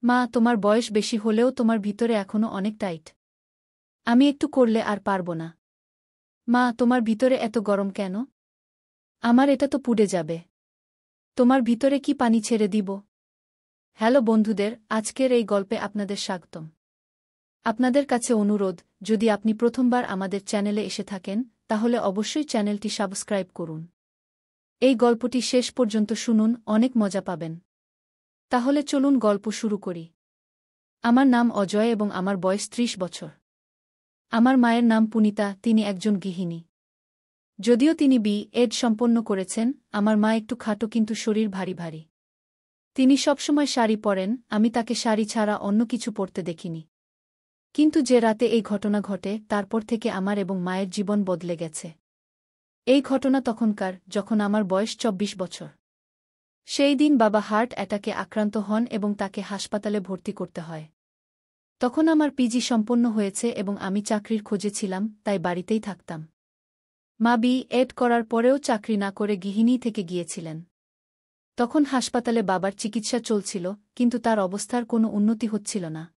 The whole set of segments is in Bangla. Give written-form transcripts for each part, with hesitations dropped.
মা, তোমার বয়স বেশি হলেও তোমার ভিতরে এখনো অনেক টাইট। আমি একটু করলে আর পারব না। মা, তোমার ভিতরে এত গরম কেন? আমার এটা তো পুড়ে যাবে। তোমার ভিতরে কি পানি ছেড়ে দিব? হ্যালো বন্ধুদের, আজকের এই গল্পে আপনাদের স্বাগতম। আপনাদের কাছে অনুরোধ, যদি আপনি প্রথমবার আমাদের চ্যানেলে এসে থাকেন, তাহলে অবশ্যই চ্যানেলটি সাবস্ক্রাইব করুন। এই গল্পটি শেষ পর্যন্ত শুনুন, অনেক মজা পাবেন। তাহলে চলুন গল্প শুরু করি। আমার নাম অজয় এবং আমার বয়স ৩০ বছর। আমার মায়ের নাম পুনিতা, তিনি একজন গৃহিণী। যদিও তিনি বি.এড সম্পন্ন করেছেন, আমার মা একটু খাটো কিন্তু শরীর ভারী ভারী। তিনি সবসময় শাড়ি পরেন, আমি তাকে শাড়ি ছাড়া অন্য কিছু পরতে দেখিনি। কিন্তু যে রাতে এই ঘটনা ঘটে, তারপর থেকে আমার এবং মায়ের জীবন বদলে গেছে। এই ঘটনা তখনকার, যখন আমার বয়স ২৪ বছর। সেই দিন বাবা হার্ট অ্যাটাকে আক্রান্ত হন এবং তাকে হাসপাতালে ভর্তি করতে হয়। তখন আমার পিজি সম্পন্ন হয়েছে এবং আমি চাকরির খোঁজে ছিলাম, তাই বাড়িতেই থাকতাম। মা বি.এড করার পরেও চাকরি না করে গৃহিণী থেকে গিয়েছিলেন। তখন হাসপাতালে বাবার চিকিৎসা চলছিল, কিন্তু তার অবস্থার কোনো উন্নতি হচ্ছিল না।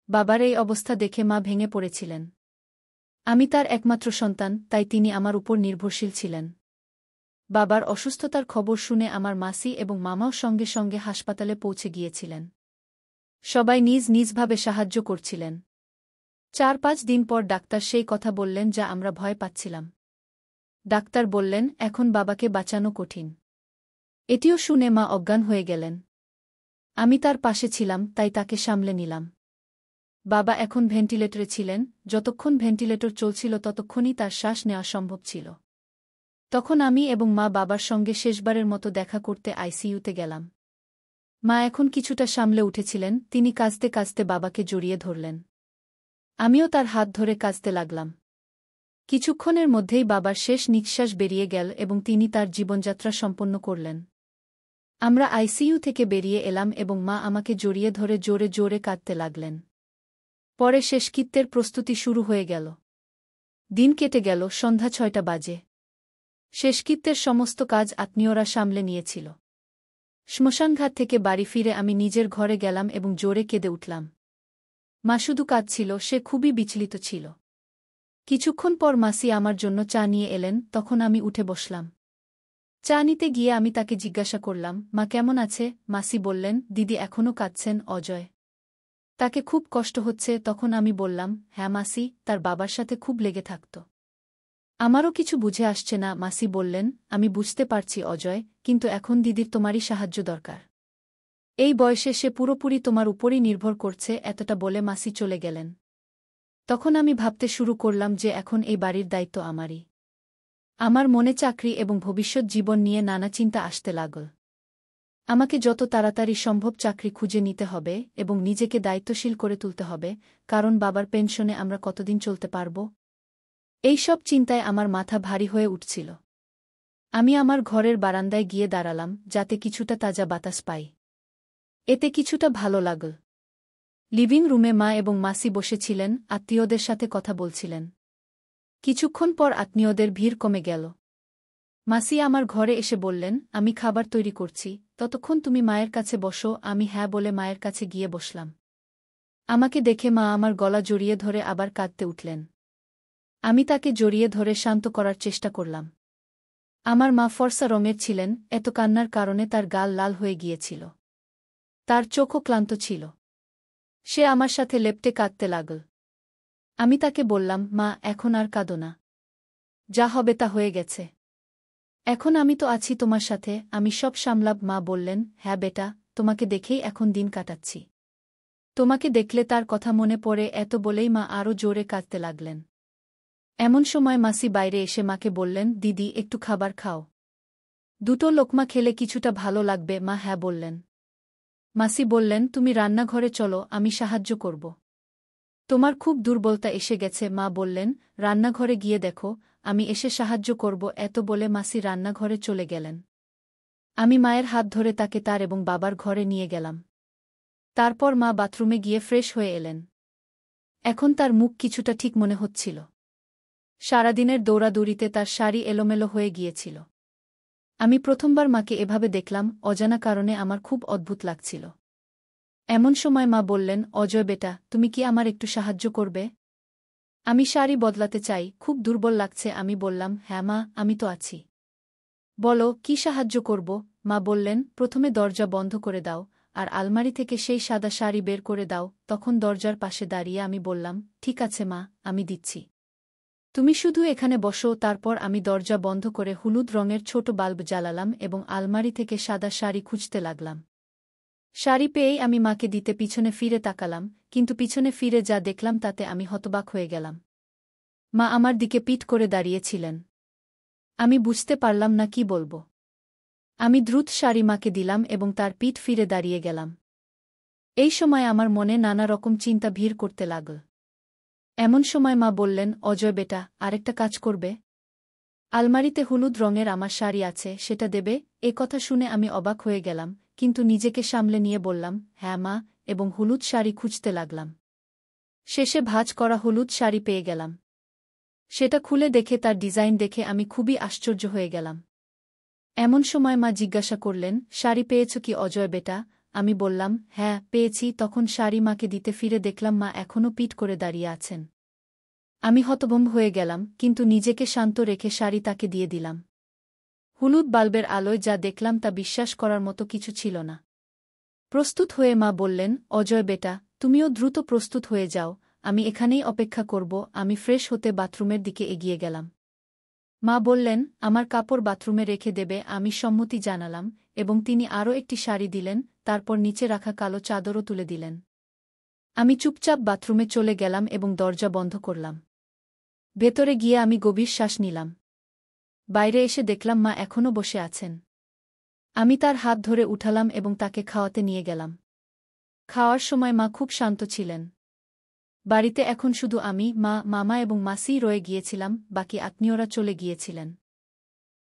বাবার এই অবস্থা দেখে মা ভেঙে পড়েছিলেন। আমি তার একমাত্র সন্তান, তাই তিনি আমার উপর নির্ভরশীল ছিলেন। বাবার অসুস্থতার খবর শুনে আমার মাসি এবং মামাও সঙ্গে সঙ্গে হাসপাতালে পৌঁছে গিয়েছিলেন। সবাই নিজ নিজভাবে সাহায্য করছিলেন। ৪-৫ দিন পর ডাক্তার সেই কথা বললেন যা আমরা ভয় পাচ্ছিলাম। ডাক্তার বললেন, এখন বাবাকে বাঁচানো কঠিন। এটিও শুনে মা অজ্ঞান হয়ে গেলেন। আমি তার পাশে ছিলাম, তাই তাকে সামলে নিলাম। বাবা এখন ভেন্টিলেটরে ছিলেন, যতক্ষণ ভেন্টিলেটর চলছিল ততক্ষণই তার শ্বাস নেওয়া সম্ভব ছিল। তখন আমি এবং মা বাবার সঙ্গে শেষবারের মতো দেখা করতে আইসিইউতে গেলাম। মা এখন কিছুটা সামলে উঠেছিলেন, তিনি কাঁদতে কাঁদতে বাবাকে জড়িয়ে ধরলেন। আমিও তার হাত ধরে কাঁদতে লাগলাম। কিছুক্ষণের মধ্যেই বাবার শেষ নিঃশ্বাস বেরিয়ে গেল এবং তিনি তার জীবনযাত্রা সম্পন্ন করলেন। আমরা আইসিইউ থেকে বেরিয়ে এলাম এবং মা আমাকে জড়িয়ে ধরে জোরে জোরে কাঁদতে লাগলেন। পরে শেষকৃত্যের প্রস্তুতি শুরু হয়ে গেল। দিন কেটে গেল, সন্ধ্যা ৬টা বাজে। শেষকৃত্যের সমস্ত কাজ আত্মীয়রা সামলে নিয়েছিল। শ্মশানঘাট থেকে বাড়ি ফিরে আমি নিজের ঘরে গেলাম এবং জোরে কেঁদে উঠলাম। মা শুধু কাঁদছিল, সে খুবই বিচলিত ছিল। কিছুক্ষণ পর মাসি আমার জন্য চা নিয়ে এলেন, তখন আমি উঠে বসলাম। চা নিতে গিয়ে আমি তাকে জিজ্ঞাসা করলাম, মা কেমন আছে? মাসি বললেন, দিদি এখনও কাঁদছেন অজয়। তাকে খুব কষ্ট হচ্ছে। তখন আমি বললাম, হ্যাঁ মাসি, তার বাবার সাথে খুব লেগে থাকত। আমারও কিছু বুঝে আসছে না। মাসি বললেন, আমি বুঝতে পারছি অজয়, কিন্তু এখন দিদির তোমারই সাহায্য দরকার। এই বয়সে সে পুরোপুরি তোমার উপরই নির্ভর করছে। এতটা বলে মাসি চলে গেলেন। তখন আমি ভাবতে শুরু করলাম যে এখন এই বাড়ির দায়িত্ব আমারই। আমার মনে চাকরি এবং ভবিষ্যৎ জীবন নিয়ে নানা চিন্তা আসতে লাগল। আমাকে যত তাড়াতাড়ি সম্ভব চাকরি খুঁজে নিতে হবে এবং নিজেকে দায়িত্বশীল করে তুলতে হবে, কারণ বাবার পেনশনে আমরা কতদিন চলতে পারব? এই সব চিন্তায় আমার মাথা ভারী হয়ে উঠছিল। আমি আমার ঘরের বারান্দায় গিয়ে দাঁড়ালাম, যাতে কিছুটা তাজা বাতাস পাই। এতে কিছুটা ভালো লাগল। লিভিং রুমে মা এবং মাসি বসেছিলেন, আত্মীয়দের সাথে কথা বলছিলেন। কিছুক্ষণ পর আত্মীয়দের ভিড় কমে গেল। মাসি আমার ঘরে এসে বললেন, আমি খাবার তৈরি করছি, ততক্ষণ তুমি মায়ের কাছে বসো। আমি হ্যাঁ বলে মায়ের কাছে গিয়ে বসলাম। আমাকে দেখে মা আমার গলা জড়িয়ে ধরে আবার কাঁদতে উঠলেন। আমি তাকে জড়িয়ে ধরে শান্ত করার চেষ্টা করলাম। আমার মা ফর্সা রঙের ছিলেন, এত কান্নার কারণে তার গাল লাল হয়ে গিয়েছিল। তার চোখও ক্লান্ত ছিল। সে আমার সাথে লেপ্টে কাঁদতে লাগল। আমি তাকে বললাম, মা এখন আর কাঁদো না। যা হবে তা হয়ে গেছে। এখন আমি তো আছি তোমার সাথে, আমি সব সামলাব। মা বললেন, হ্যাঁ বেটা, তোমাকে দেখেই এখন দিন কাটাচ্ছি। তোমাকে দেখলে তার কথা মনে পড়ে। এত বলেই মা আরও জোরে কাঁদতে লাগলেন। এমন সময় মাসি বাইরে এসে মাকে বললেন, দিদি একটু খাবার খাও। দুটো লোকমা খেলে কিছুটা ভালো লাগবে। মা হ্যাঁ বললেন। মাসি বললেন, তুমি রান্নাঘরে চলো, আমি সাহায্য করব। তোমার খুব দুর্বলতা এসে গেছে। মা বললেন, রান্নাঘরে গিয়ে দেখো, আমি এসে সাহায্য করব। এত বলে মাসি রান্নাঘরে চলে গেলেন। আমি মায়ের হাত ধরে তাকে তার এবং বাবার ঘরে নিয়ে গেলাম। তারপর মা বাথরুমে গিয়ে ফ্রেশ হয়ে এলেন। এখন তার মুখ কিছুটা ঠিক মনে হচ্ছিল। সারাদিনের দৌড়াদৌড়িতে তার শাড়ি এলোমেলো হয়ে গিয়েছিল। আমি প্রথমবার মাকে এভাবে দেখলাম, অজানা কারণে আমার খুব অদ্ভুত লাগছিল। এমন সময় মা বললেন, অজয় বেটা, তুমি কি আমার একটু সাহায্য করবে? আমি শাড়ি বদলাতে চাই, খুব দুর্বল লাগছে। আমি বললাম, হ্যাঁ মা, আমি তো আছি। বলো, কি সাহায্য করব? মা বললেন, প্রথমে দরজা বন্ধ করে দাও, আর আলমারি থেকে সেই সাদা শাড়ি বের করে দাও। তখন দরজার পাশে দাঁড়িয়ে আমি বললাম, ঠিক আছে মা, আমি দিচ্ছি। তুমি শুধু এখানে বসো। তারপর আমি দরজা বন্ধ করে হলুদ রঙের ছোট বাল্ব জ্বালালাম এবং আলমারি থেকে সাদা শাড়ি খুঁজতে লাগলাম। শাড়ি পেয়েই আমি মাকে দিতে পিছনে ফিরে তাকালাম, কিন্তু পিছনে ফিরে যা দেখলাম তাতে আমি হতবাক হয়ে গেলাম। মা আমার দিকে পিঠ করে দাঁড়িয়েছিলেন। আমি বুঝতে পারলাম না কি বলবো। আমি দ্রুত শাড়ি মাকে দিলাম এবং তার পিঠ ফিরে দাঁড়িয়ে গেলাম। এই সময় আমার মনে নানা রকম চিন্তা ভিড় করতে লাগল। এমন সময় মা বললেন, অজয় বেটা, আরেকটা কাজ করবে? আলমারিতে হলুদ রঙের আমার শাড়ি আছে, সেটা দেবে? এ কথা শুনে আমি অবাক হয়ে গেলাম, কিন্তু নিজেকে সামলে নিয়ে বললাম, হ্যাঁ মা, এবং হলুদ শাড়ি খুঁজতে লাগলাম। শেষে ভাঁজ করা হলুদ শাড়ি পেয়ে গেলাম। সেটা খুলে দেখে তার ডিজাইন দেখে আমি খুবই আশ্চর্য হয়ে গেলাম। এমন সময় মা জিজ্ঞাসা করলেন, শাড়ি পেয়েছ কি অজয় বেটা? আমি বললাম, হ্যাঁ, পেয়েছি। তখন শাড়ি মাকে দিতে ফিরে দেখলাম মা এখনও পিঠ করে দাঁড়িয়ে আছেন। আমি হতভম্ব হয়ে গেলাম, কিন্তু নিজেকে শান্ত রেখে শাড়ি তাকে দিয়ে দিলাম। হলুদ বাল্বের আলোয় যা দেখলাম তা বিশ্বাস করার মতো কিছু ছিল না। প্রস্তুত হয়ে মা বললেন, অজয় বেটা, তুমিও দ্রুত প্রস্তুত হয়ে যাও, আমি এখানেই অপেক্ষা করব। আমি ফ্রেশ হতে বাথরুমের দিকে এগিয়ে গেলাম। মা বললেন, আমার কাপড় বাথরুমে রেখে দেবে। আমি সম্মতি জানালাম, এবং তিনি আরও একটি শাড়ি দিলেন, তারপর নিচে রাখা কালো চাদরও তুলে দিলেন। আমি চুপচাপ বাথরুমে চলে গেলাম এবং দরজা বন্ধ করলাম। ভেতরে গিয়ে আমি গভীর শ্বাস নিলাম। বাইরে এসে দেখলাম মা এখনও বসে আছেন। আমি তার হাত ধরে উঠালাম এবং তাকে খাওয়াতে নিয়ে গেলাম। খাওয়ার সময় মা খুব শান্ত ছিলেন। বাড়িতে এখন শুধু আমি, মা, মামা এবং মাসি রয়ে গিয়েছিলাম, বাকি আত্মীয়রা চলে গিয়েছিলেন।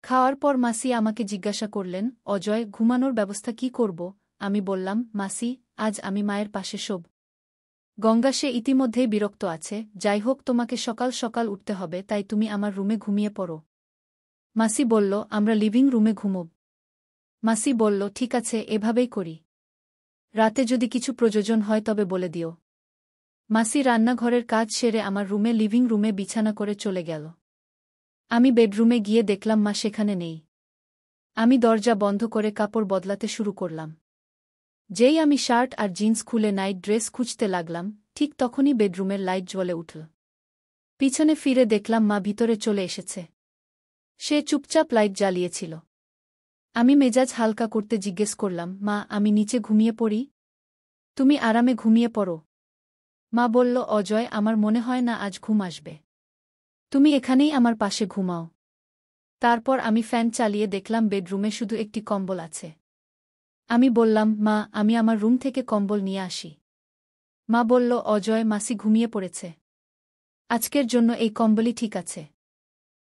খাওয়ার পর মাসি আমাকে জিজ্ঞাসা করলেন, অজয়, ঘুমানোর ব্যবস্থা কি করব? আমি বললাম, মাসি, আজ আমি মায়ের পাশে শোব। গঙ্গা সে ইতিমধ্যেই বিরক্ত আছে। যাই হোক, তোমাকে সকাল সকাল উঠতে হবে, তাই তুমি আমার রুমে ঘুমিয়ে পড়ো। মাসি বলল, আমরা লিভিং রুমে ঘুমোব। মাসি বলল, ঠিক আছে, এভাবেই করি। রাতে যদি কিছু প্রয়োজন হয় তবে বলে দিও। মাসি রান্নাঘরের কাজ সেরে আমার রুমে লিভিং রুমে বিছানা করে চলে গেল। আমি বেডরুমে গিয়ে দেখলাম মা সেখানে নেই। আমি দরজা বন্ধ করে কাপড় বদলাতে শুরু করলাম। যেই আমি শার্ট আর জিন্স খুলে নাইট ড্রেস খুঁজতে লাগলাম, ঠিক তখনই বেডরুমের লাইট জ্বলে উঠল। পিছনে ফিরে দেখলাম মা ভিতরে চলে এসেছে। সে চুপচাপ লাইট জ্বালিয়েছিল। আমি মেজাজ হালকা করতে জিজ্ঞেস করলাম, মা, আমি নিচে ঘুমিয়ে পড়ি? তুমি আরামে ঘুমিয়ে পড়ো। মা বলল, অজয়, আমার মনে হয় না আজ ঘুম আসবে। তুমি এখানেই আমার পাশে ঘুমাও। তারপর আমি ফ্যান চালিয়ে দেখলাম বেডরুমে শুধু একটি কম্বল আছে। আমি বললাম, মা, আমি আমার রুম থেকে কম্বল নিয়ে আসি। মা বলল, অজয়, মাসি ঘুমিয়ে পড়েছে। আজকের জন্য এই কম্বলই ঠিক আছে।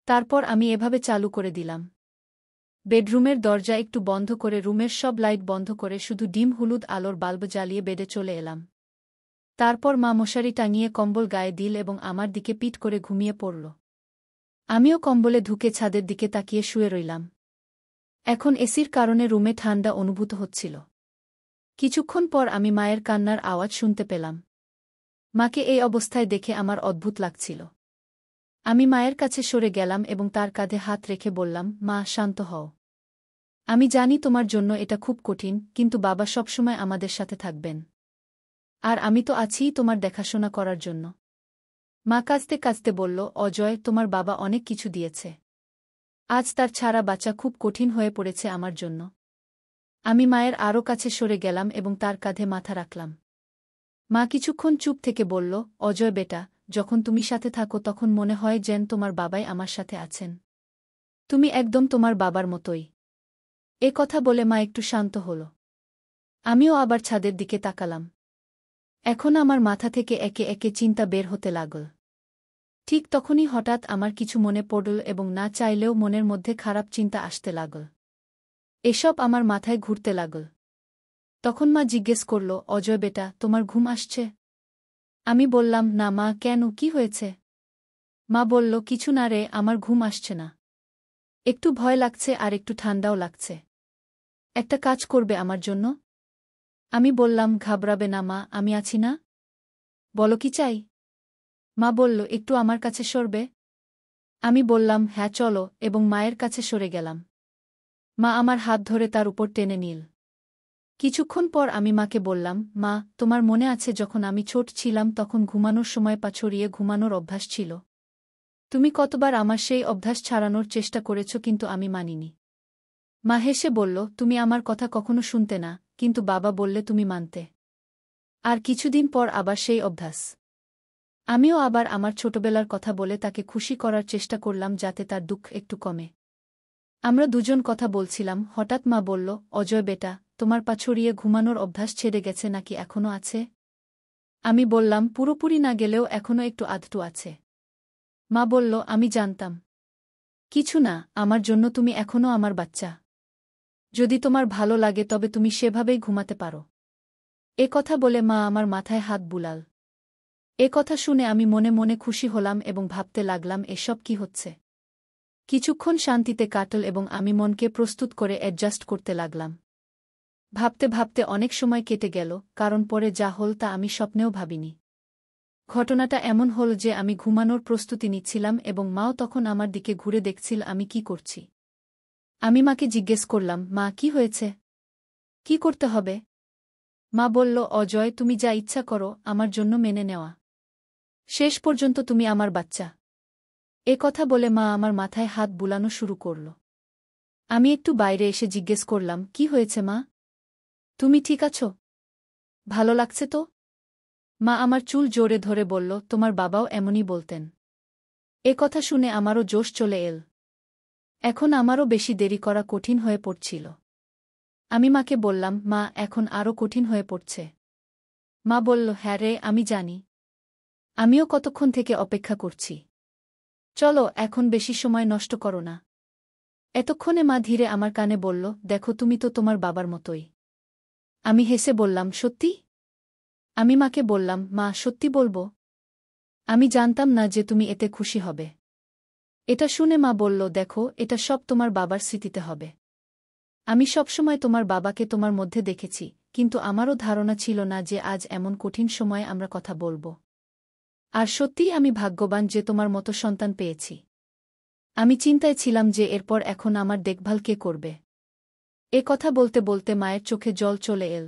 তারপর আমি এভাবে চালু করে দিলাম। বেডরুমের দরজা একটু বন্ধ করে রুমের সব লাইট বন্ধ করে শুধু ডিম হলুদ আলোর বাল্ব জ্বালিয়ে বেডে চলে এলাম। তারপর মা মশারি টাঙিয়ে কম্বল গায়ে দিল এবং আমার দিকে পিঠ করে ঘুমিয়ে পড়ল। আমিও কম্বলে ঢুকে ছাদের দিকে তাকিয়ে শুয়ে রইলাম। এখন এসির কারণে রুমে ঠান্ডা অনুভূত হচ্ছিল। কিছুক্ষণ পর আমি মায়ের কান্নার আওয়াজ শুনতে পেলাম। মাকে এই অবস্থায় দেখে আমার অদ্ভুত লাগছিল। আমি মায়ের কাছে সরে গেলাম এবং তার কাঁধে হাত রেখে বললাম, মা, শান্ত হও। আমি জানি তোমার জন্য এটা খুব কঠিন, কিন্তু বাবা সবসময় আমাদের সাথে থাকবেন। আর আমি তো আছিই তোমার দেখাশোনা করার জন্য। মা কাঁদতে কাঁদতে বলল, অজয়, তোমার বাবা অনেক কিছু দিয়েছে। আজ তার ছাড়া বাঁচা খুব কঠিন হয়ে পড়েছে আমার জন্য। আমি মায়ের আরও কাছে সরে গেলাম এবং তার কাঁধে মাথা রাখলাম। মা কিছুক্ষণ চুপ থেকে বলল, অজয় বেটা, যখন তুমি সাথে থাকো তখন মনে হয় যেন তোমার বাবাই আমার সাথে আছেন। তুমি একদম তোমার বাবার মতোই। এ কথা বলে মা একটু শান্ত হল। আমিও আবার ছাদের দিকে তাকালাম। এখন আমার মাথা থেকে একে একে চিন্তা বের হতে লাগল। ঠিক তখনই হঠাৎ আমার কিছু মনে পড়ল এবং না চাইলেও মনের মধ্যে খারাপ চিন্তা আসতে লাগল। এসব আমার মাথায় ঘুরতে লাগল। তখন মা জিজ্ঞেস করল, অজয় বেটা, তোমার ঘুম আসছে? আমি বললাম, না মা, কেন, কি হয়েছে? মা বলল, কিছু না রে, আমার ঘুম আসছে না। একটু ভয় লাগছে আর একটু ঠান্ডাও লাগছে। একটা কাজ করবে আমার জন্য? আমি বললাম, ঘাবড়াবে না মা, আমি আছি না? বলো কি চাই? মা বলল, একটু আমার কাছে সরবে? আমি বললাম, হ্যাঁ চলো, এবং মায়ের কাছে সরে গেলাম। মা আমার হাত ধরে তার উপর টেনে নিল। কিছুক্ষণ পর আমি মাকে বললাম, মা, তোমার মনে আছে যখন আমি ছোট ছিলাম তখন ঘুমানোর সময় পা ছড়িয়ে ঘুমানোর অভ্যাস ছিল? তুমি কতবার আমার সেই অভ্যাস ছাড়ানোর চেষ্টা করেছ, কিন্তু আমি মানিনি। মা হেসে বলল, তুমি আমার কথা কখনো শুনতে না, কিন্তু বাবা বললে তুমি মানতে। আর কিছুদিন পর আবার সেই অভ্যাস। আমিও আবার আমার ছোটবেলার কথা বলে তাকে খুশি করার চেষ্টা করলাম যাতে তার দুঃখ একটু কমে। আমরা দুজন কথা বলছিলাম, হঠাৎ মা বলল, অজয় বেটা, তোমার পা ছড়িয়ে ঘুমানোর অভ্যাস ছেড়ে গেছে নাকি এখনো আছে? আমি বললাম, পুরোপুরি না গেলেও এখনো একটু আধটু আছে। মা বলল, আমি জানতাম। কিছু না, আমার জন্য তুমি এখনো আমার বাচ্চা। যদি তোমার ভালো লাগে তবে তুমি সেভাবেই ঘুমাতে পারো। এ কথা বলে মা আমার মাথায় হাত বুলাল। এ কথা শুনে আমি মনে মনে খুশি হলাম এবং ভাবতে লাগলাম, এসব কি হচ্ছে। কিছুক্ষণ শান্তিতে কাটল এবং আমি মনকে প্রস্তুত করে অ্যাডজাস্ট করতে লাগলাম। ভাবতে ভাবতে অনেক সময় কেটে গেল, কারণ পরে যা হল তা আমি স্বপ্নেও ভাবিনি। ঘটনাটা এমন হল যে আমি ঘুমানোর প্রস্তুতি নিচ্ছিলাম এবং মাও তখন আমার দিকে ঘুরে দেখছিল আমি কি করছি। আমি মাকে জিজ্ঞেস করলাম, মা, কি হয়েছে? কি করতে হবে? মা বলল, অজয়, তুমি যা ইচ্ছা করো, আমার জন্য মেনে নেওয়া। শেষ পর্যন্ত তুমি আমার বাচ্চা। এ কথা বলে মা আমার মাথায় হাত বুলানো শুরু করল। আমি একটু বাইরে এসে জিজ্ঞেস করলাম, কি হয়েছে মা? তুমি ঠিক আছো? ভালো লাগছে তো? মা আমার চুল জোরে ধরে বলল, তোমার বাবাও এমনই বলতেন। এ কথা শুনে আমারও জোশ চলে এল। এখন আমারও বেশি দেরি করা কঠিন হয়ে পড়ছিল। আমি মাকে বললাম, মা, এখন আরও কঠিন হয়ে পড়ছে। মা বলল, হ্যাঁ রে, আমি জানি। আমিও কতক্ষণ থেকে অপেক্ষা করছি। চলো, এখন বেশি সময় নষ্ট করো না। এতক্ষণে মা ধীরে আমার কানে বলল, দেখো, তুমি তো তোমার বাবার মতোই। আমি হেসে বললাম, সত্যি? আমি মাকে বললাম, মা, সত্যি বলবো? আমি জানতাম না যে তুমি এতে খুশি হবে। এটা শুনে মা বলল, দেখো, এটা সব তোমার বাবার স্মৃতিতে হবে। আমি সবসময় তোমার বাবাকে তোমার মধ্যে দেখেছি, কিন্তু আমারও ধারণা ছিল না যে আজ এমন কঠিন সময়ে আমরা কথা বলব। আর সত্যিই আমি ভাগ্যবান যে তোমার মতো সন্তান পেয়েছি। আমি চিন্তায় ছিলাম যে এরপর এখন আমার দেখভাল কে করবে। এ কথা বলতে বলতে মায়ের চোখে জল চলে এল।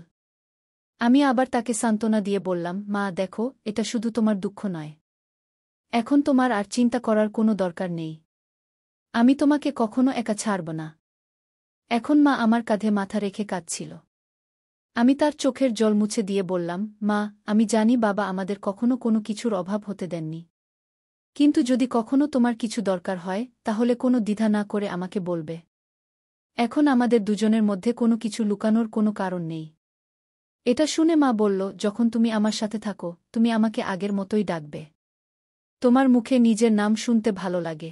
আমি আবার তাকে সান্ত্বনা দিয়ে বললাম, মা, দেখো, এটা শুধু তোমার দুঃখ নয়। এখন তোমার আর চিন্তা করার কোনো দরকার নেই। আমি তোমাকে কখনো একা ছাড়ব না। এখন মা আমার কাঁধে মাথা রেখে কাঁদছিল। আমি তার চোখের জল মুছে দিয়ে বললাম, মা, আমি জানি বাবা আমাদের কখনো কোনো কিছুর অভাব হতে দেননি। কিন্তু যদি কখনো তোমার কিছু দরকার হয় তাহলে কোনো দ্বিধা না করে আমাকে বলবে। এখন আমাদের দুজনের মধ্যে কোনো কিছু লুকানোর কোনো কারণ নেই। এটা শুনে মা বলল, যখন তুমি আমার সাথে থাকো তুমি আমাকে আগের মতোই ডাকবে। তোমার মুখে নিজের নাম শুনতে ভালো লাগে।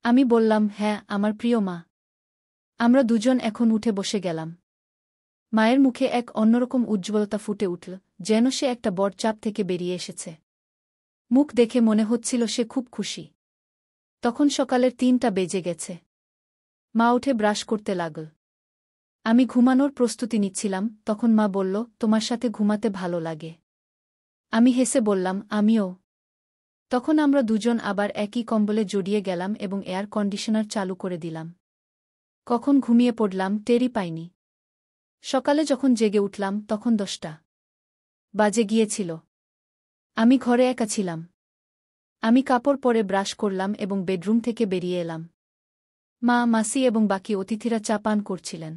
আমি বললাম, হ্যাঁ, আমার প্রিয় মা। আমরা দুজন এখন উঠে বসে গেলাম। মায়ের মুখে এক অন্যরকম উজ্জ্বলতা ফুটে উঠল, যেন সে একটা বড় চাপ থেকে বেরিয়ে এসেছে। মুখ দেখে মনে হচ্ছিল সে খুব খুশি। তখন সকালের ৩টা বেজে গেছে। মা উঠে ব্রাশ করতে লাগল। আমি ঘুমানোর প্রস্তুতি নিচ্ছিলাম, তখন মা বলল, তোমার সাথে ঘুমাতে ভালো লাগে। আমি হেসে বললাম, আমিও। তখন আমরা দুজন আবার একই কম্বলে জড়িয়ে গেলাম এবং এয়ার কন্ডিশনার চালু করে দিলাম। কখন ঘুমিয়ে পড়লাম টেরই পাইনি। সকালে যখন জেগে উঠলাম তখন 10টা বাজে গিয়েছিল। আমি ঘরে একা ছিলাম। আমি কাপড় পরে ব্রাশ করলাম এবং বেডরুম থেকে বেরিয়ে এলাম। মা, মাসি এবং বাকি অতিথিরা চা পান করছিলেন।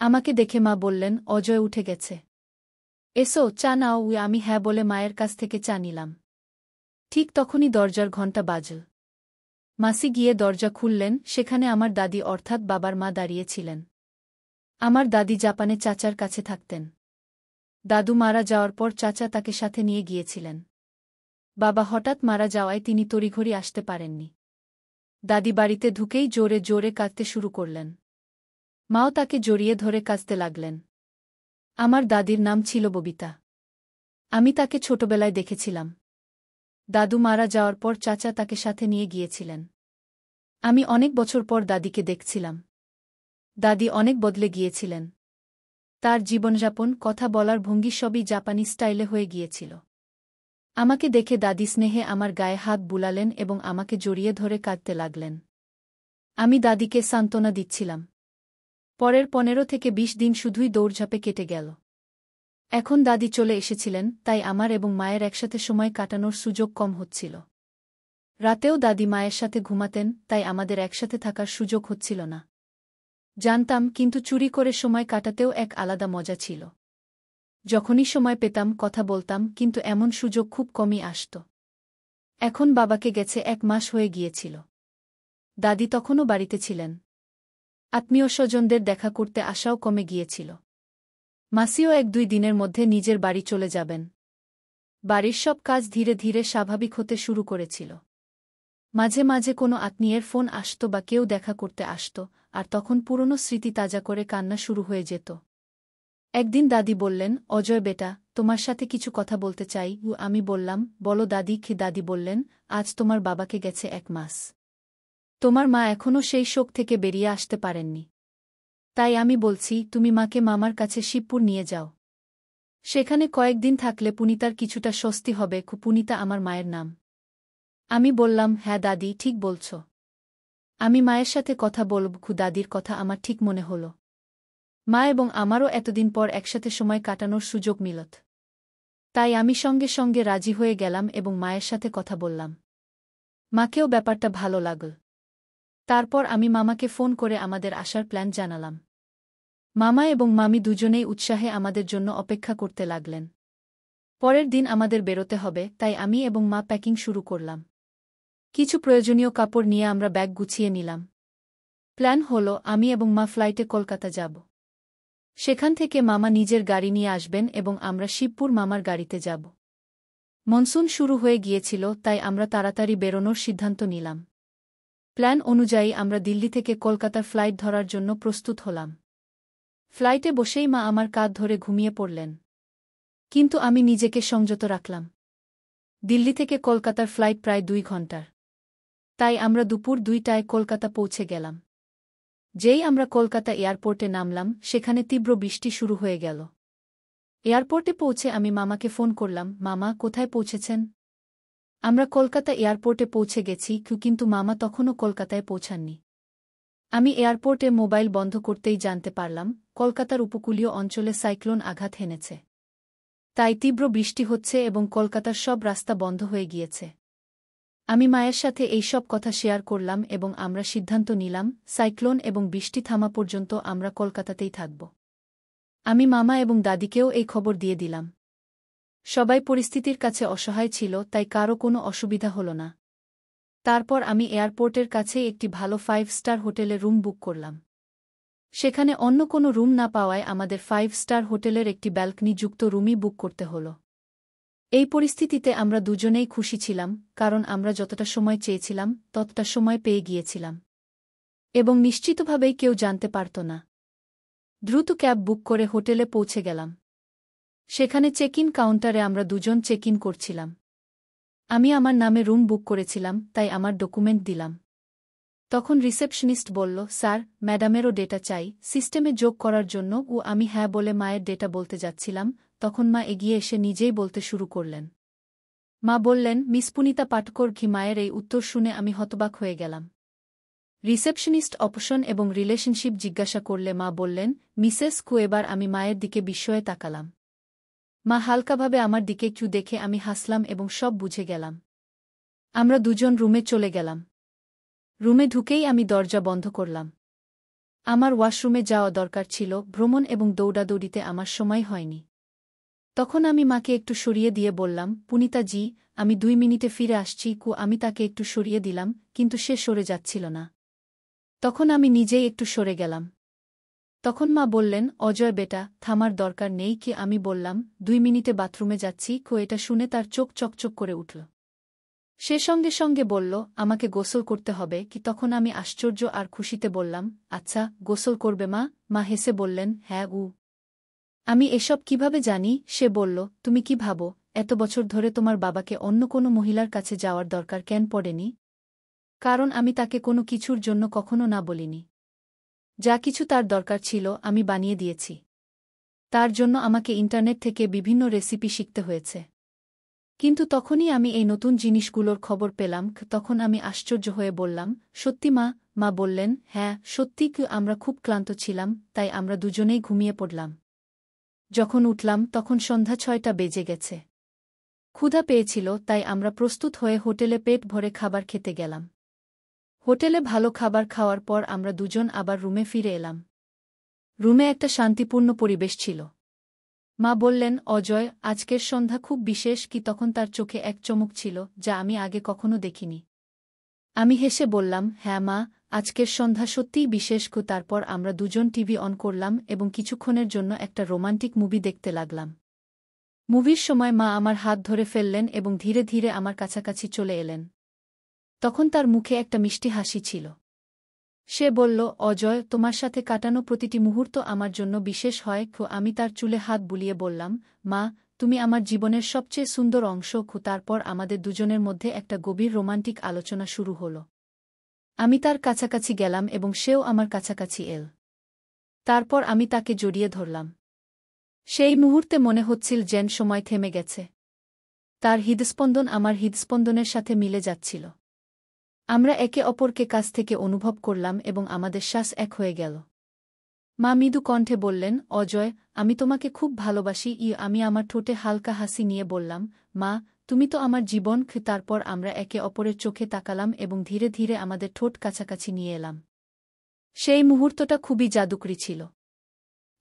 আমাকে দেখে মা বললেন, অজয় উঠে গেছে। এসো, চা নাও। আমি হ্যাঁ বলে মায়ের কাছ থেকে চা নিলাম। ঠিক তখনই দরজার ঘণ্টা বাজল। মাসি গিয়ে দরজা খুললেন, সেখানে আমার দাদি অর্থাৎ বাবার মা দাঁড়িয়েছিলেন। আমার দাদি জাপানে চাচার কাছে থাকতেন। দাদু মারা যাওয়ার পর চাচা তাকে সাথে নিয়ে গিয়েছিলেন। বাবা হঠাৎ মারা যাওয়ায় তিনি তড়িঘড়ি আসতে পারেননি। দাদি বাড়িতে ঢুকেই জোরে জোরে কাঁদতে শুরু করলেন। মাও তাকে জড়িয়ে ধরে কাঁদতে লাগলেন। আমার দাদির নাম ছিল ববিতা। আমি তাকে ছোটবেলায় দেখেছিলাম। দাদু মারা যাওয়ার পর চাচা তাকে সাথে নিয়ে গিয়েছিলেন। আমি অনেক বছর পর দাদিকে দেখছিলাম। দাদি অনেক বদলে গিয়েছিলেন। তার জীবনযাপন, কথা বলার ভঙ্গি সবই জাপানি স্টাইলে হয়ে গিয়েছিল। আমাকে দেখে দাদি স্নেহে আমার গায়ে হাত বুলালেন এবং আমাকে জড়িয়ে ধরে কাঁদতে লাগলেন। আমি দাদিকে সান্ত্বনা দিচ্ছিলাম। পরের 15 থেকে 20 দিন শুধুই দৌড়ঝাঁপে কেটে গেল। এখন দাদি চলে এসেছিলেন, তাই আমার এবং মায়ের একসাথে সময় কাটানোর সুযোগ কম হচ্ছিল। রাতেও দাদি মায়ের সাথে ঘুমাতেন, তাই আমাদের একসাথে থাকার সুযোগ হচ্ছিল না। জানতাম, কিন্তু চুরি করে সময় কাটাতেও এক আলাদা মজা ছিল। যখনই সময় পেতাম কথা বলতাম, কিন্তু এমন সুযোগ খুব কমই আসত। এখন বাবাকে গেছে 1 মাস হয়ে গিয়েছিল। দাদি তখনও বাড়িতে ছিলেন। আত্মীয় স্বজনদের দেখা করতে আসাও কমে গিয়েছিল। মাসিও 1-2 দিনের মধ্যে নিজের বাড়ি চলে যাবেন। বাড়ির সব কাজ ধীরে ধীরে স্বাভাবিক হতে শুরু করেছিল। মাঝে মাঝে কোনো আত্মীয়ের ফোন আসত বা কেউ দেখা করতে আসত, আর তখন পুরনো স্মৃতি তাজা করে কান্না শুরু হয়ে যেত। একদিন দাদি বললেন, অজয় বেটা, তোমার সাথে কিছু কথা বলতে চাই। আমি বললাম, বলো দাদি। দাদি বললেন, আজ তোমার বাবাকে গেছে 1 মাস। তোমার মা এখনও সেই শোক থেকে বেরিয়ে আসতে পারেননি। তাই আমি বলছি, তুমি মাকে মামার কাছে শিবপুর নিয়ে যাও। সেখানে কয়েকদিন থাকলে পুনিতার কিছুটা স্বস্তি হবে। পুনিতা আমার মায়ের নাম। আমি বললাম, হ্যাঁ দাদি, ঠিক বলছ। আমি মায়ের সাথে কথা বলব। দাদির কথা আমার ঠিক মনে হল। মা এবং আমারও এতদিন পর একসাথে সময় কাটানোর সুযোগ মিলত। তাই আমি সঙ্গে সঙ্গে রাজি হয়ে গেলাম এবং মায়ের সাথে কথা বললাম। মাকেও ব্যাপারটা ভালো লাগল। তারপর আমি মামাকে ফোন করে আমাদের আসার প্ল্যান জানালাম। মামা এবং মামি দুজনেই উৎসাহে আমাদের জন্য অপেক্ষা করতে লাগলেন। পরের দিন আমাদের বেরোতে হবে, তাই আমি এবং মা প্যাকিং শুরু করলাম। কিছু প্রয়োজনীয় কাপড় নিয়ে আমরা ব্যাগ গুছিয়ে নিলাম। প্ল্যান হলো, আমি এবং মা ফ্লাইটে কলকাতা যাব। সেখান থেকে মামা নিজের গাড়ি নিয়ে আসবেন এবং আমরা শিবপুর মামার গাড়িতে যাব। মনসুন শুরু হয়ে গিয়েছিল, তাই আমরা তাড়াতাড়ি বেরোনোর সিদ্ধান্ত নিলাম। প্ল্যান অনুযায়ী আমরা দিল্লি থেকে কলকাতার ফ্লাইট ধরার জন্য প্রস্তুত হলাম। ফ্লাইটে বসেই মা আমার কাঁধ ধরে ঘুমিয়ে পড়লেন। কিন্তু আমি নিজেকে সংযত রাখলাম। দিল্লি থেকে কলকাতার ফ্লাইট প্রায় 2 ঘন্টার। তাই আমরা দুপুর 2টায় কলকাতা পৌঁছে গেলাম। যেই আমরা কলকাতা এয়ারপোর্টে নামলাম, সেখানে তীব্র বৃষ্টি শুরু হয়ে গেল। এয়ারপোর্টে পৌঁছে আমি মামাকে ফোন করলাম, মামা, কোথায় পৌঁছেছেন? আমরা কলকাতা এয়ারপোর্টে পৌঁছে গেছি, কিন্তু মামা তখনও কলকাতায় পৌঁছাননি। আমি এয়ারপোর্টে মোবাইল বন্ধ করতেই জানতে পারলাম, কলকাতার উপকূলীয় অঞ্চলে সাইক্লোন আঘাত হেনেছে। তাই তীব্র বৃষ্টি হচ্ছে এবং কলকাতার সব রাস্তা বন্ধ হয়ে গিয়েছে। আমি মায়ের সাথে এই সব কথা শেয়ার করলাম এবং আমরা সিদ্ধান্ত নিলাম, সাইক্লোন এবং বৃষ্টি থামা পর্যন্ত আমরা কলকাতাতেই থাকব। আমি মামা এবং দাদিকেও এই খবর দিয়ে দিলাম। সবাই পরিস্থিতির কাছে অসহায় ছিল, তাই কারও কোনো অসুবিধা হল না। তারপর আমি এয়ারপোর্টের কাছেই একটি ভালো 5 স্টার হোটেলে রুম বুক করলাম। সেখানে অন্য কোনো রুম না পাওয়ায় আমাদের 5 স্টার হোটেলের একটি ব্যালকনি যুক্ত রুমই বুক করতে হল। এই পরিস্থিতিতে আমরা দুজনেই খুশি ছিলাম, কারণ আমরা যতটা সময় চেয়েছিলাম ততটা সময় পেয়ে গিয়েছিলাম। এবং নিশ্চিতভাবেই কেউ জানতে পারত না। দ্রুত ক্যাব বুক করে হোটেলে পৌঁছে গেলাম। সেখানে চেক ইন কাউন্টারে আমরা দুজন চেক ইন করছিলাম। আমি আমার নামে রুম বুক করেছিলাম, তাই আমার ডকুমেন্ট দিলাম। তখন রিসেপশনিস্ট বলল, স্যার, ম্যাডামেরও ডেটা চাই সিস্টেমে যোগ করার জন্য। আমি হ্যাঁ বলে মায়ের ডেটা বলতে যাচ্ছিলাম, তখন মা এগিয়ে এসে নিজেই বলতে শুরু করলেন। মা বললেন, মিস পুনিতা পাটকর। মায়ের এই উত্তর শুনে আমি হতবাক হয়ে গেলাম। রিসেপশনিস্ট অপশন এবং রিলেশনশিপ জিজ্ঞাসা করলে মা বললেন, মিসেস কু। এবার আমি মায়ের দিকে বিস্ময়ে তাকালাম। মা হালকাভাবে আমার দিকে দেখে আমি হাসলাম এবং সব বুঝে গেলাম। আমরা দুজন রুমে চলে গেলাম। রুমে ঢুকেই আমি দরজা বন্ধ করলাম। আমার ওয়াশরুমে যাওয়া দরকার ছিল, ভ্রমণ এবং দৌড়াদৌড়িতে আমার সময় হয়নি। তখন আমি মাকে একটু সরিয়ে দিয়ে বললাম, পুনিতা জি, আমি 2 মিনিটে ফিরে আসছি। আমি তাকে একটু সরিয়ে দিলাম, কিন্তু সে সরে যাচ্ছিল না। তখন আমি নিজেই একটু সরে গেলাম। তখন মা বললেন, অজয় বেটা, থামার দরকার নেই। আমি বললাম, 2 মিনিটে বাথরুমে যাচ্ছি। এটা শুনে তার চোখ চকচক করে উঠল। সে সঙ্গে সঙ্গে বলল, আমাকে গোসল করতে হবে। তখন আমি আশ্চর্য আর খুশিতে বললাম, আচ্ছা, গোসল করবে মা? মা হেসে বললেন, হ্যাঁ। আমি এসব কিভাবে জানি? সে বলল, তুমি কি ভাবো, এত বছর ধরে তোমার বাবাকে অন্য কোনো মহিলার কাছে যাওয়ার দরকার কেন পড়েনি? কারণ আমি তাকে কোনো কিছুর জন্য কখনো না বলিনি। যা কিছু তার দরকার ছিল আমি বানিয়ে দিয়েছি। তার জন্য আমাকে ইন্টারনেট থেকে বিভিন্ন রেসিপি শিখতে হয়েছে। কিন্তু তখনই আমি এই নতুন জিনিসগুলোর খবর পেলাম, তখন আমি আশ্চর্য হয়ে বললাম, সত্যি মা? মা বললেন, হ্যাঁ সত্যি, আমরা খুব ক্লান্ত ছিলাম, তাই আমরা দুজনেই ঘুমিয়ে পড়লাম। যখন উঠলাম তখন সন্ধ্যা 6টা বেজে গেছে। ক্ষুধা পেয়েছিল, তাই আমরা প্রস্তুত হয়ে হোটেলে পেট ভরে খাবার খেতে গেলাম। হোটেলে ভালো খাবার খাওয়ার পর আমরা দুজন আবার রুমে ফিরে এলাম। রুমে একটা শান্তিপূর্ণ পরিবেশ ছিল। মা বললেন, অজয়, আজকের সন্ধ্যা খুব বিশেষ কি? তখন তার চোখে এক চমক ছিল যা আমি আগে কখনো দেখিনি। আমি হেসে বললাম, হ্যাঁ মা, আজকের সন্ধ্যা সত্যিই বিশেষ। তারপর আমরা দুজন টিভি অন করলাম এবং কিছুক্ষণের জন্য একটা রোমান্টিক মুভি দেখতে লাগলাম। মুভির সময় মা আমার হাত ধরে ফেললেন এবং ধীরে ধীরে আমার কাছাকাছি চলে এলেন। তখন তার মুখে একটা মিষ্টি হাসি ছিল। সে বলল, অজয়, তোমার সাথে কাটানো প্রতিটি মুহূর্ত আমার জন্য বিশেষ হয়। আমি তার চুলে হাত বুলিয়ে বললাম, মা, তুমি আমার জীবনের সবচেয়ে সুন্দর অংশ। তারপর আমাদের দুজনের মধ্যে একটা গভীর রোমান্টিক আলোচনা শুরু হল। আমি তার কাছাকাছি গেলাম এবং সেও আমার কাছাকাছি এল। তারপর আমি তাকে জড়িয়ে ধরলাম। সেই মুহূর্তে মনে হচ্ছিল যেন সময় থেমে গেছে। তার হৃদস্পন্দন আমার হৃদস্পন্দনের সাথে মিলে যাচ্ছিল। আমরা একে অপরকে কাছ থেকে অনুভব করলাম এবং আমাদের শ্বাস এক হয়ে গেল। মা মৃদু কণ্ঠে বললেন, অজয়, আমি তোমাকে খুব ভালোবাসি। আমি আমার ঠোঁটে হালকা হাসি নিয়ে বললাম, মা, তুমি তো আমার জীবন। তারপর আমরা একে অপরের চোখে তাকালাম এবং ধীরে ধীরে আমাদের ঠোঁট কাছাকাছি নিয়ে এলাম। সেই মুহূর্তটা খুবই জাদুকরী ছিল।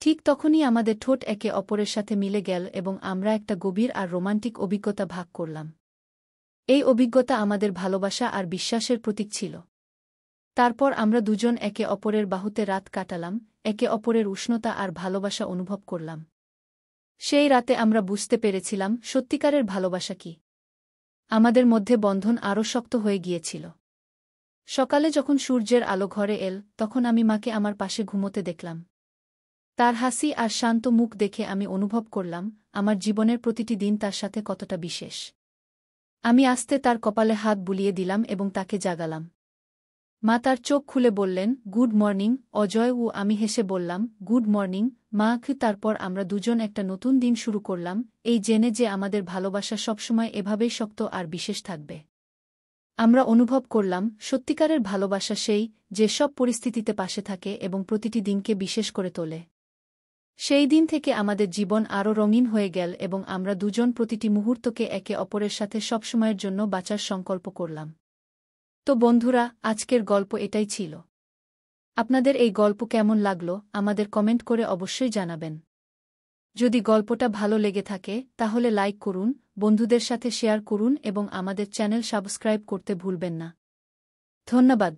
ঠিক তখনই আমাদের ঠোঁট একে অপরের সাথে মিলে গেল এবং আমরা একটা গভীর আর রোমান্টিক অভিজ্ঞতা ভাগ করলাম। এই অভিজ্ঞতা আমাদের ভালোবাসা আর বিশ্বাসের প্রতীক ছিল। তারপর আমরা দুজন একে অপরের বাহুতে রাত কাটালাম, একে অপরের উষ্ণতা আর ভালোবাসা অনুভব করলাম। সেই রাতে আমরা বুঝতে পেরেছিলাম সত্যিকারের ভালোবাসা কি। আমাদের মধ্যে বন্ধন আরও শক্ত হয়ে গিয়েছিল। সকালে যখন সূর্যের আলো ঘরে এল, তখন আমি মাকে আমার পাশে ঘুমোতে দেখলাম। তার হাসি আর শান্ত মুখ দেখে আমি অনুভব করলাম আমার জীবনের প্রতিটি দিন তার সাথে কতটা বিশেষ। আমি আস্তে তার কপালে হাত বুলিয়ে দিলাম এবং তাকে জাগালাম। মা তার চোখ খুলে বললেন, গুড মর্নিং অজয়। আমি হেসে বললাম, গুড মর্নিং মা। তারপর আমরা দুজন একটা নতুন দিন শুরু করলাম, এই জেনে যে আমাদের ভালোবাসা সবসময় এভাবেই শক্ত আর বিশেষ থাকবে। আমরা অনুভব করলাম সত্যিকারের ভালোবাসা সেই, যে সব পরিস্থিতিতে পাশে থাকে এবং প্রতিটি দিনকে বিশেষ করে তোলে। সেই দিন থেকে আমাদের জীবন আরও রঙিন হয়ে গেল এবং আমরা দুজন প্রতিটি মুহূর্তকে একে অপরের সাথে সবসময়ের জন্য বাঁচার সংকল্প করলাম। তো বন্ধুরা, আজকের গল্প এটাই ছিল। আপনাদের এই গল্প কেমন লাগলো আমাদের কমেন্ট করে অবশ্যই জানাবেন। যদি গল্পটা ভালো লেগে থাকে তাহলে লাইক করুন, বন্ধুদের সাথে শেয়ার করুন এবং আমাদের চ্যানেল সাবস্ক্রাইব করতে ভুলবেন না। ধন্যবাদ।